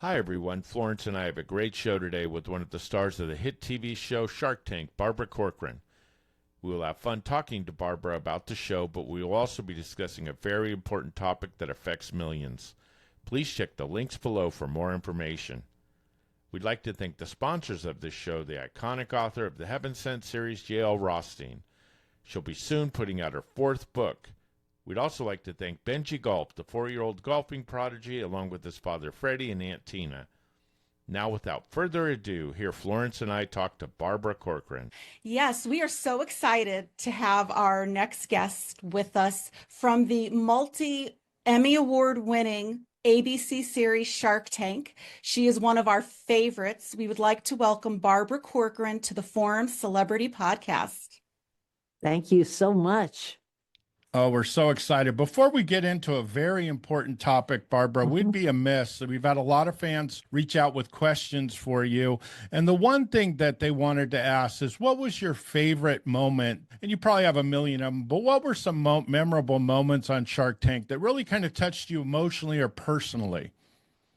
Hi, everyone. Florence and I have a great show today with one of the stars of the hit TV show Shark Tank, Barbara Corcoran. We will have fun talking to Barbara about the show, but we will also be discussing a very important topic that affects millions. Please check the links below for more information. We'd like to thank the sponsors of this show, the iconic author of the Heaven Sent series, J.L. Rothstein. She'll be soon putting out her fourth book. We'd also like to thank Benji Golf, the 4-year-old golfing prodigy, along with his father Freddie and Aunt Tina. Now, without further ado, here Florence and I talk to Barbara Corcoran. Yes, we are so excited to have our next guest with us from the multi-Emmy Award winning ABC series Shark Tank. She is one of our favorites. We would like to welcome Barbara Corcoran to the Forum Celebrity Podcast. Thank you so much. Oh, we're so excited. Before we get into a very important topic, Barbara, we'd be amiss. We've had a lot of fans reach out with questions for you. And the one thing that they wanted to ask is, what was your favorite moment? And you probably have a million of them, but what were some memorable moments on Shark Tank that really kind of touched you emotionally or personally?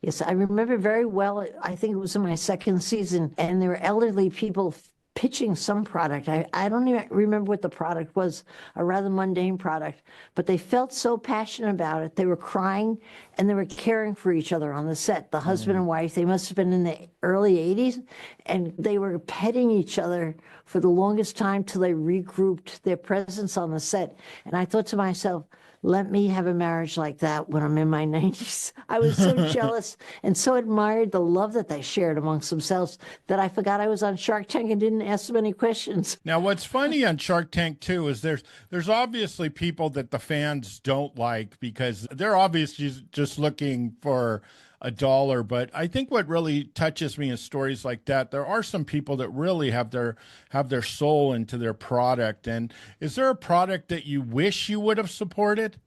Yes, I remember very well. I think it was in my second season, and there were elderly people pitching some product. I don't even remember what the product was, a rather mundane product, but they felt so passionate about it. They were crying and they were caring for each other on the set. The husband and wife, they must have been in the early 80s, and they were petting each other for the longest time till they regrouped their presence on the set. And I thought to myself, let me have a marriage like that when I'm in my 90s. I was so jealous and so admired the love that they shared amongst themselves that I forgot I was on Shark Tank and didn't ask them any questions. Now, what's funny on Shark Tank, too, is there's obviously people that the fans don't like because they're obviously just looking for a dollar. But I think what really touches me in stories like that, there are some people that really have their soul into their product. And is there a product that you wish you would have supported?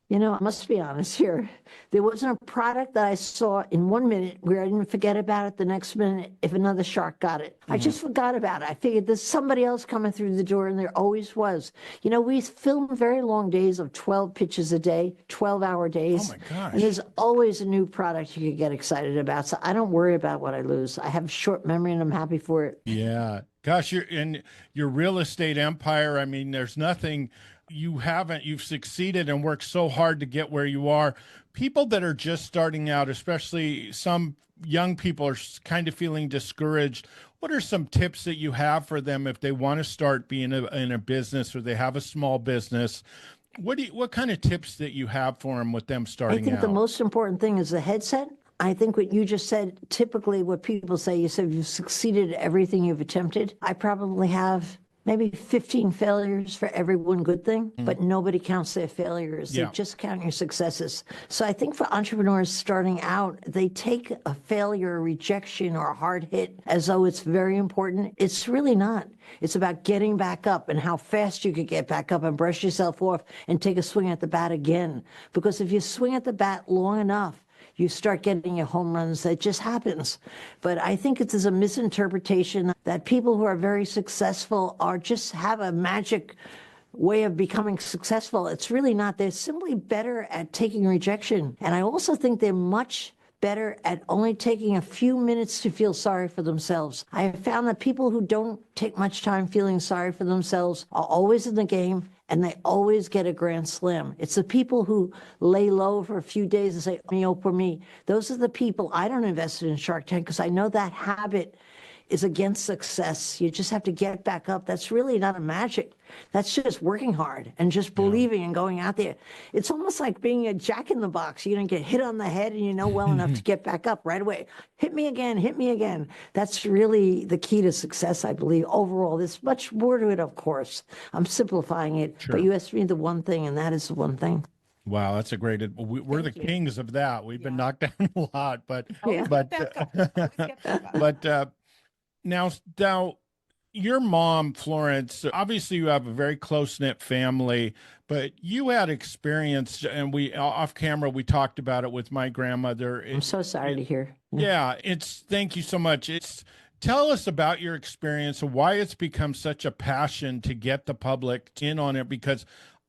You know, I must be honest here. There wasn't a product that I saw in 1 minute where I didn't forget about it the next minute if another shark got it. I just forgot about it. I figured there's somebody else coming through the door, and there always was. You know, we film very long days of 12 pitches a day, 12-hour days. Oh, my gosh. And there's always a new product you could get excited about. So I don't worry about what I lose. I have a short memory, and I'm happy for it. Yeah. Gosh, you're in your real estate empire. I mean, there's nothing you've succeeded and worked so hard to get where you are. People that are just starting out, especially some young people, are kind of feeling discouraged. What are some tips that you have for them if they want to start being in a business or they have a small business? What kind of tips that you have for them with them starting out? I think the most important thing is the headset. I think what you just said, typically what people say, you said you've succeeded at everything you've attempted. I probably have maybe 15 failures for every one good thing, but nobody counts their failures. They just count your successes. So I think for entrepreneurs starting out, they take a failure, a rejection, or a hard hit as though it's very important. It's really not. It's about getting back up and how fast you could get back up and brush yourself off and take a swing at the bat again. Because if you swing at the bat long enough, you start getting your home runs. That just happens. But I think it is a misinterpretation that people who are very successful are just have a magic way of becoming successful. It's really not. They're simply better at taking rejection. And I also think they're much better at only taking a few minutes to feel sorry for themselves. I have found that people who don't take much time feeling sorry for themselves are always in the game, and they always get a grand slam. It's the people who lay low for a few days and say, me, oh, for me. Those are the people I don't invest in Shark Tank because I know that habit is against success. You just have to get back up. That's really not a magic. That's just working hard and just believing and going out there. It's almost like being a jack in the box. You're going to get hit on the head and you know well enough to get back up right away. Hit me again, hit me again. That's really the key to success, I believe. Overall, there's much more to it, of course. I'm simplifying it, but you asked me the one thing, and that is the one thing. Wow, that's a great. We're the kings of that. We've been knocked down a lot, but now your mom, Florence, obviously you have a very close-knit family, but you had experience, and off camera, we talked about it with my grandmother. I'm so sorry to hear. Yeah, thank you so much. Tell us about your experience and why it's become such a passion to get the public in on it, because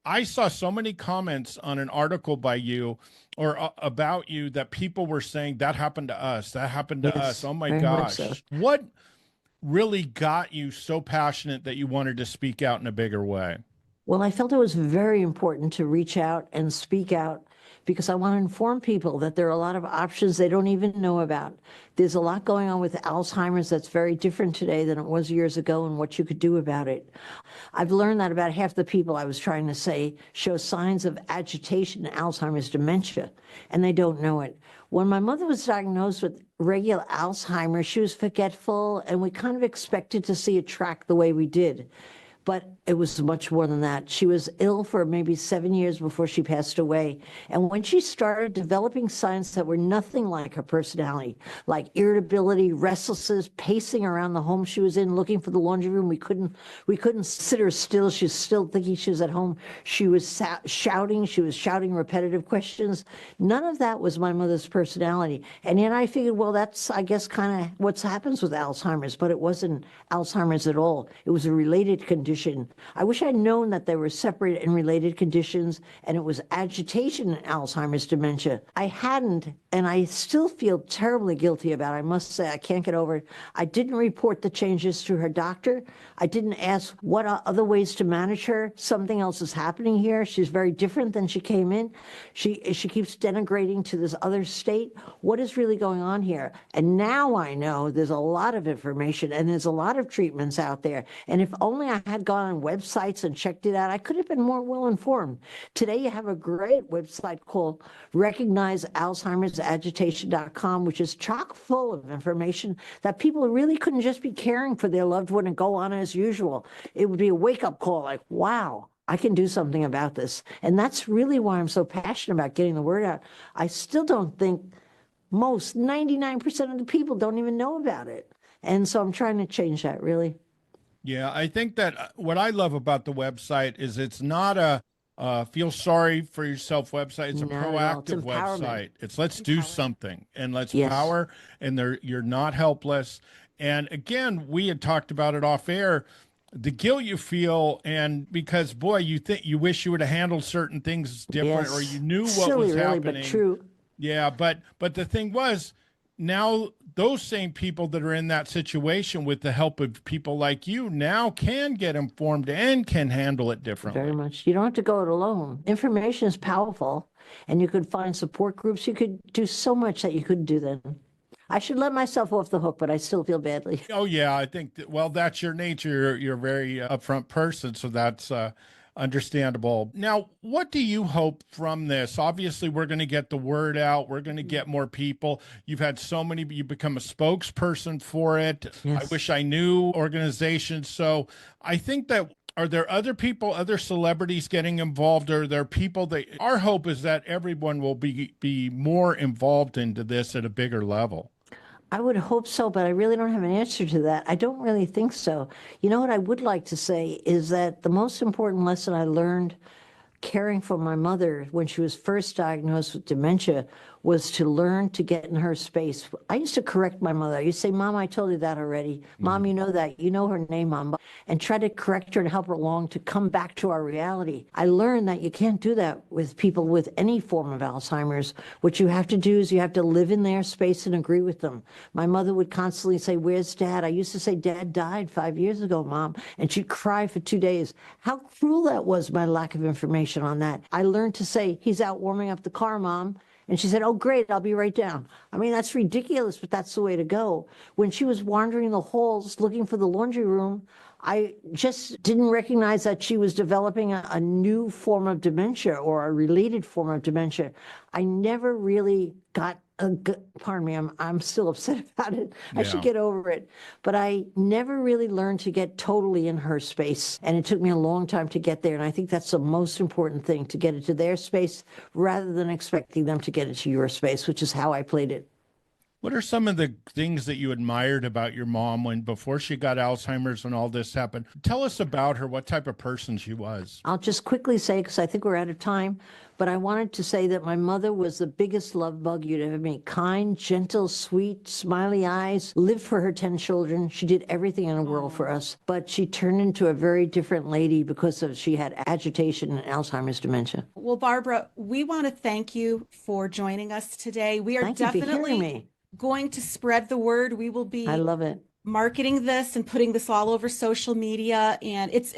I saw so many comments on an article by you or about you that people were saying that happened to us, that happened to us. Yes, Oh my very much gosh. so. What really got you so passionate that you wanted to speak out in a bigger way? Well, I felt it was very important to reach out and speak out because I want to inform people that there are a lot of options they don't even know about. There's a lot going on with Alzheimer's that's very different today than it was years ago and what you could do about it. I've learned that about half the people I was trying to say show signs of agitation in Alzheimer's dementia, and they don't know it. When my mother was diagnosed with regular Alzheimer's, she was forgetful, and we kind of expected to see it track the way we did. But it was much more than that. She was ill for maybe 7 years before she passed away. And when she started developing signs that were nothing like her personality, like irritability, restlessness, pacing around the home she was in, looking for the laundry room, we couldn't sit her still. She was still thinking she was at home. She was shouting repetitive questions. None of that was my mother's personality. And yet I figured, well, that's, I guess, kind of what happens with Alzheimer's, but it wasn't Alzheimer's at all. It was a related condition. I wish I'd known that they were separate and related conditions, and it was agitation in Alzheimer's dementia. I hadn't, and I still feel terribly guilty about it. I must say, I can't get over it. I didn't report the changes to her doctor. I didn't ask what are other ways to manage her. Something else is happening here. She's very different than she came in. She keeps denigrating to this other state. What is really going on here? And now I know there's a lot of information and there's a lot of treatments out there. And if only I had gone on websites and checked it out, I could have been more well informed. Today, you have a great website called recognizealzheimersagitation.com, which is chock full of information that people really couldn't just be caring for their loved one and go on as usual. It would be a wake-up call like, wow, I can do something about this. And that's really why I'm so passionate about getting the word out. I still don't think most 99% of the people don't even know about it. And so I'm trying to change that, really. Yeah, I think that what I love about the website is it's not a feel sorry for yourself website. It's a Not at all. It's proactive empowerment. website. It's let's do something and let's Yes. power. And you're not helpless. And again, we had talked about it off air. The guilt you feel, and because boy, you wish you would have handled certain things different, or Yes. you knew what Silly, was really, happening. but true. Yeah, but the thing was, now those same people that are in that situation, with the help of people like you, now can get informed and can handle it differently. Very much. You don't have to go it alone. Information is powerful, and you could find support groups. You could do so much that you couldn't do then. I should let myself off the hook, but I still feel badly. Oh yeah, I think well, that's your nature. You're a very upfront person, so that's understandable. Now, what do you hope from this? Obviously, we're going to get the word out. We're going to get more people. You've had so many, you become a spokesperson for it. Yes. I wish I knew organizations. So I think that, are there other people, other celebrities getting involved? Or are there people that, our hope is that everyone will be more involved into this at a bigger level? I would hope so, but I really don't have an answer to that. I don't really think so. You know what I would like to say is that the most important lesson I learned caring for my mother when she was first diagnosed with dementia was to learn to get in her space. I used to correct my mother. I used to say, Mom, I told you that already. Mom, you know that. You know her name, Mom. And try to correct her and help her along to come back to our reality. I learned that you can't do that with people with any form of Alzheimer's. What you have to do is you have to live in their space and agree with them. My mother would constantly say, where's Dad? I used to say, Dad died 5 years ago, Mom. And she'd cry for 2 days. How cruel that was, my lack of information on that. I learned to say, he's out warming up the car, Mom. And she said, oh, great, I'll be right down. I mean, that's ridiculous, but that's the way to go. When she was wandering the halls looking for the laundry room, I just didn't recognize that she was developing a new form of dementia or a related form of dementia. I never really got pardon me, I'm still upset about it. I should get over it. But I never really learned to get totally in her space. And it took me a long time to get there. And I think that's the most important thing, to get into their space rather than expecting them to get into your space, which is how I played it. What are some of the things that you admired about your mom when before she got Alzheimer's and all this happened? Tell us about her, what type of person she was. I'll just quickly say, because I think we're out of time, but I wanted to say that my mother was the biggest love bug you'd ever meet. Kind, gentle, sweet, smiley eyes, lived for her 10 children. She did everything in the world for us, but she turned into a very different lady because she had agitation and Alzheimer's dementia. Well, Barbara, we want to thank you for joining us today. We are Thank you for hearing definitely me. going to spread the word. We will be I love it. marketing this and putting this all over social media, and it's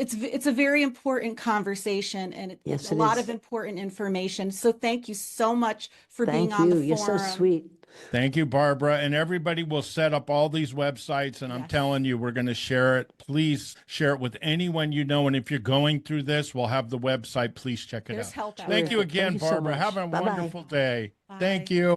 a very important conversation, and Yes, it's a it lot is. of important information. So thank you so much for Thank being on the you. forum. You're so sweet. Thank you, Barbara. And everybody will set up all these websites, and I'm Yes. telling you, we're going to share it. Please share it with anyone you know. And if you're going through this, we'll have the website. Please check it There's out. help out Thank there. you again, Thank you so Barbara. much. Have a Bye-bye. wonderful day. Bye. Thank you.